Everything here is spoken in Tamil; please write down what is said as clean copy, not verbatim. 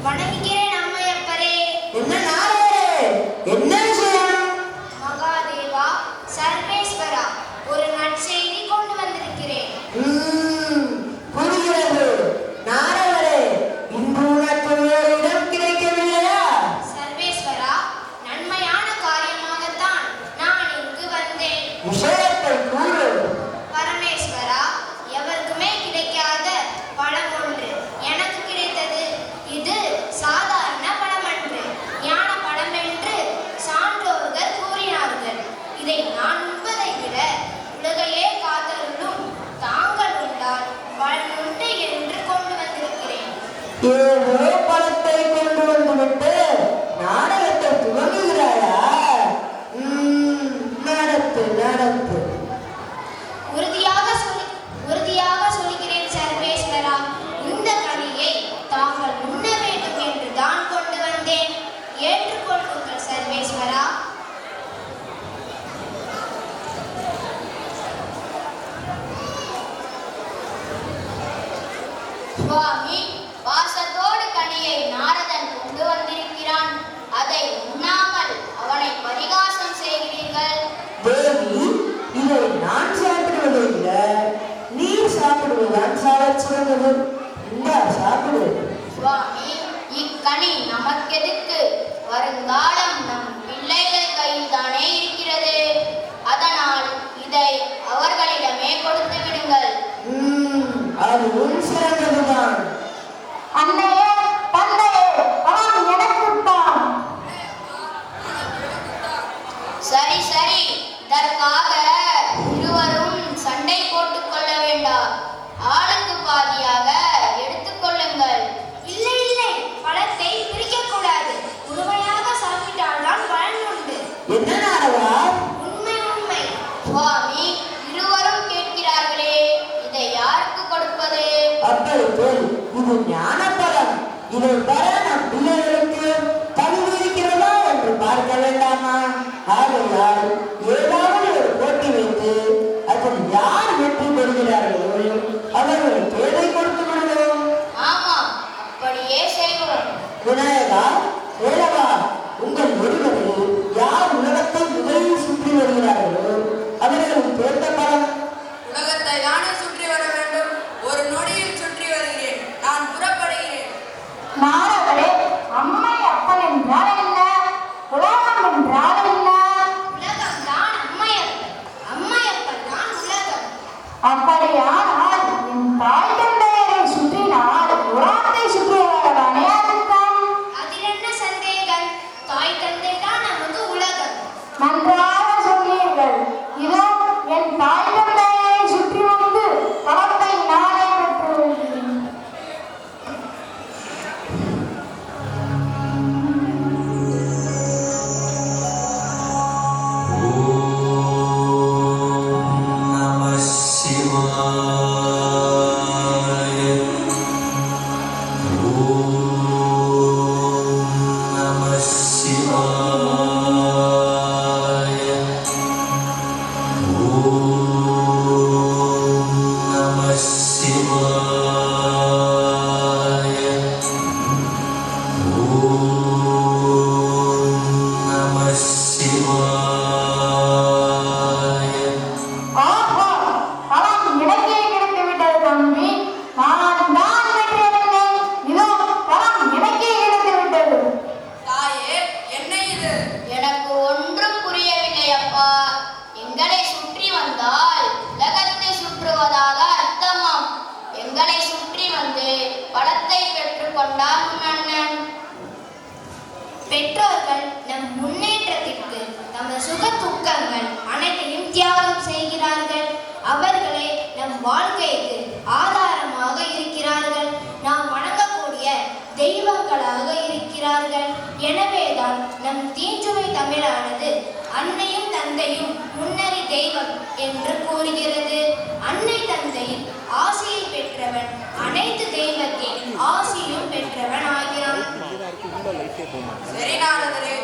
வணங்குகிறேன் அம்மையப்பரே. என்ன நாரதரே, என்ன விஷயம்? மகாதேவா, சர்வேஸ்வரா, ஒரு நற்செய்தி கொண்டு வந்திருக்கிறேன். புரிகிறது. நாரதரே, இன்று உனக்கு வேறு இடம் கிடைக்கவில்லையா? சர்வேஸ்வரா, நன்மையான காரியமாகத்தான் நான் இங்கு வந்தேன். விஷயத்தை கூறு. பரமேஸ்வரா, எவருக்குமே கிடைக்காத பழம் ஒன்று எனக்கு கிடைத்தது. இது சாதாரண பழம் அன்று, ஞான பழம் என்று சான்றோர்கள் கூறினார்கள். இதை நான் உண்பதை விட உலகையே காத்தருளும் தாங்கள் உண்டால் பலனுண்டு என்று கொண்டு வந்திருக்கிறேன். ஏதோ பழத்தை கொண்டு வந்துவிட்டு நாடகத்தை துவங்குகிறாயா? நடத்து நடத்து. உறுதியாக சொல்கிறேன் சர்வேஸ்வரா, இந்த கனியை தாங்கள் உண்ண வேண்டும் என்று தான் கொண்டு வந்தேன். ஏற்றுக்கொள்ளுங்கள் சர்வேஸ்வரா. சுவாமி, பாசத்தோடு கனியை நாரதன் கொண்டு வந்திருக்கிறான். அதை உண்ணாமல் அவனை பரிகாசம் செய்கிறீர்கள். தேவி, இதை நான் சாப்பிடுவதை விட நீ சாப்பிடுவதுதான் சாலச் சிறந்தது. இந்தா சாப்பிடு. சுவாமி, இக்கனி நமக்கெதுக்கு? வருங்காலம் நம் பிள்ளைகள் கையில் தானே இருக்கிறது. அதனால் இதை அவர்களிடமே கொடுத்து விடுங்கள். அதுவும் சிறந்ததுதான். அன்னையே, தந்தையே, அவன் எனக்குத்தான். சரி சரி, இதற்காக இருவரும் சண்டை போட்டுக் கொள்ள வேண்டாம். ஆளுக்கு பாதியாக எடுத்துக்கொள்ளுங்கள். இல்லை இல்லை, பழத்தை பிரிக்கக்கூடாது. முழுமையாக சாப்பிட்டால்தான் பலன் உண்டு. என்ன நாரதா? உண்மை உண்மை. சுவாமி, இருவரும் கேட்கிறார்களே, இதை யாருக்கு கொடுப்பது? அப்படி போல் இது ஞான பலம். இதை பெற நம் பிள்ளைகளுக்கு தகுதி இருக்கிறதா என்று பார்க்க வேண்டாமா? ஆகையால் ஏதாவது ஒரு போட்டி வைத்து அதில் யார் வெற்றி பெறுகிறார்களோ அவர்களுக்கு எதை கொடுத்து விடுவோம். ஆமாம், அப்படியே செய்வோம். விநாயகா, வேலவா, உங்கள் ஒருவரில் யார் உலகத்தை முதலில் சுற்றி வருகிறார்களோ அவர்களுக்கு ஏற்ற பலம். உலகத்தை தானே சுற்றி வர வேண்டும். ஒரு நொடியில் சுற்றி வருகிறேன். நான் புறப்படுகிறேன். நாரதரே, அம்மை அப்பன் என்றால் என்ன? உலகம் என்றால் என்ன? உலகம் தான் அம்மையப்பன், அம்மையப்பன் தான் உலகம். அப்படியானால் என் தாய் தந்தையரை சுற்றினால் உலகத்தை சுற்றியவர்களானே அர்த்தம். அதில் என்ன சந்தேகம்? தாய் தந்தை தான் நமக்கு உலகம். நன்றாக சொன்னீர்கள். இதோ என் தாய் தந்தையரை சுற்றி வந்து பலத்தை நானே பெற்று வருகிறேன். ஆஹா, பலம் எனக்கே கிடைத்து விட்டது தம்பி. நான் தான் வெற்றியடைந்தேன். இதோ பலம் எனக்கே கிடைத்து விட்டது. தாயே, என்ன இது? எனக்கு ஒன்றும் புரியவில்லை அப்பா. எங்களை சுற்றி வந்தால் உலகத்தை சுற்றுவதாக அர்த்தமாம். எங்களை சுற்றி வந்து பலத்தை பெற்றுக் கொண்டார் உன் அண்ணன். பெற்றோர்கள் நம் முன்னேற்றத்திற்கு நமது சுக துக்கங்கள் அனைத்தையும் தியாகம் செய்கிறார்கள். அவர்களே நம் வாழ்க்கைக்கு ஆதாரமாக இருக்கிறார்கள். நாம் வணங்கக்கூடிய தெய்வங்களாக இருக்கிறார்கள். எனவேதான் நம் தீஞ்சுவை தமிழானது அன்னையும் தந்தையும் முன்னறி தெய்வம் என்று கூறுகிறது. அன்னை தந்தையின் ஆசியை பெற்றவன் அனைத்து தெய்வத்தின் ஆசியும் பெற்றவன் ஆகிறான். சரி நாரதரே,